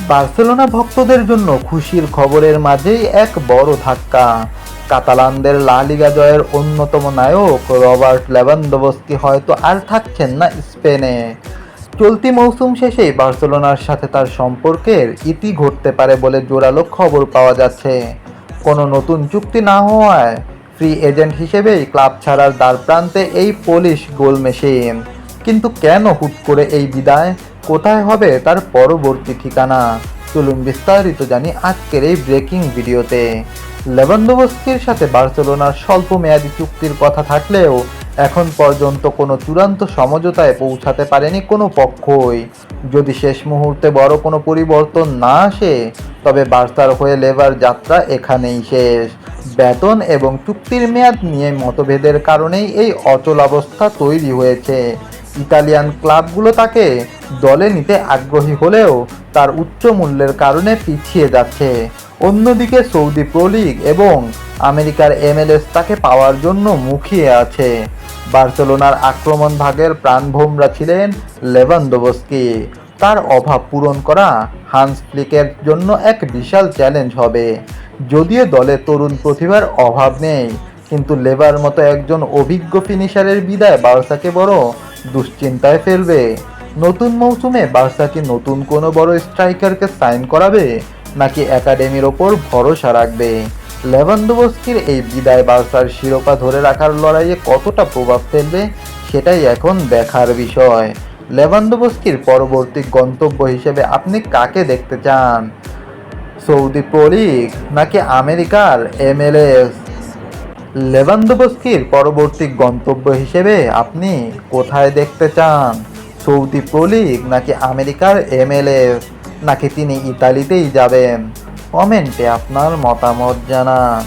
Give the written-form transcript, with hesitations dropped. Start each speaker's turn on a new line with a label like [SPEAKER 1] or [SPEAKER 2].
[SPEAKER 1] Barcelona ভক্তদের জন্য খুশির খবরের মাঝেই এক বড় ধাক্কা। কাতালানদের লা লিগা জয়ের অন্যতম নায়ক রবার্ট লেভানডোভস্কি হয়তো আর থাকছেন না স্পেনে। চলতি মৌসুম শেষেই বার্সেলোনার সাথে তার সম্পর্কের ইতি ঘটতে পারে বলে জোরালো খবর পাওয়া যাচ্ছে। কোনো নতুন চুক্তি না হওয়ায় ফ্রি এজেন্ট হিসেবেই ক্লাব ছাড়ার দ্বারপ্রান্তে এই পোলিশ গোল মেশিন। কিন্তু কেন হুট করে এই বিদায়? কোথায় হবে তার পরবর্তী ঠিকানা? চলুন বিস্তারিত জানি আজকের এই ব্রেকিং ভিডিওতে। লেভানডোভস্কির সাথে বার্সেলোনার স্বল্প মেয়াদী চুক্তির কথা থাকলেও এখন পর্যন্ত কোনো চূড়ান্ত সমঝোতায় পৌঁছাতে পারেনি কোনো পক্ষই। যদি শেষ মুহূর্তে বড় কোনো পরিবর্তন না আসে, তবে বার্সার হয়ে লেভার যাত্রা এখানেই শেষ। বেতন এবং চুক্তির মেয়াদ নিয়ে মতভেদের কারণেই এই অচলাবস্থা তৈরি হয়েছে। ইতালিয়ান ক্লাবগুলো তাকে দলে নিতে আগ্রহী হলেও তার উচ্চ মূল্যের কারণে পিছিয়ে যাচ্ছে। অন্যদিকে সৌদি প্রো লিগ এবং আমেরিকার MLS তাকে পাওয়ার জন্য মুখিয়ে আছে। বার্সেলোনার আক্রমণ ভাগের প্রাণভোমরা ছিলেন লেভানডোভস্কি। তার অভাব পূরণ করা হান্স ফ্লিকের জন্য এক বিশাল চ্যালেঞ্জ হবে। যদিও দলে তরুণ প্রতিভার অভাব নেই, কিন্তু লেভার মতো একজন অভিজ্ঞ ফিনিশারের বিদায় বার্সাকে বড় দুশ্চিন্তায় ফেলবে। নতুন মৌসুমে বার্সা কি নতুন কোনো বড় স্ট্রাইকারকে সাইন করাবে, নাকি একাডেমির ওপর ভরসা রাখবে? লেভানডোভস্কির এই বিদায় বার্সার শিরোপা ধরে রাখার লড়াইয়ে কতটা প্রভাব ফেলবে, সেটাই এখন দেখার বিষয়। লেভানডোভস্কির পরবর্তী গন্তব্য হিসেবে আপনি কাকে দেখতে চান? সৌদি প্রো লিগ নাকি আমেরিকার MLS? লেভানডোভস্কির পরবর্তী গন্তব্য হিসেবে আপনি কোথায় দেখতে চান? সৌদি প্রো লিগ নাকি আমেরিকার MLS? নাকি তিনি ইতালিতেই যাবেন? কমেন্টে আপনার মতামত জানান।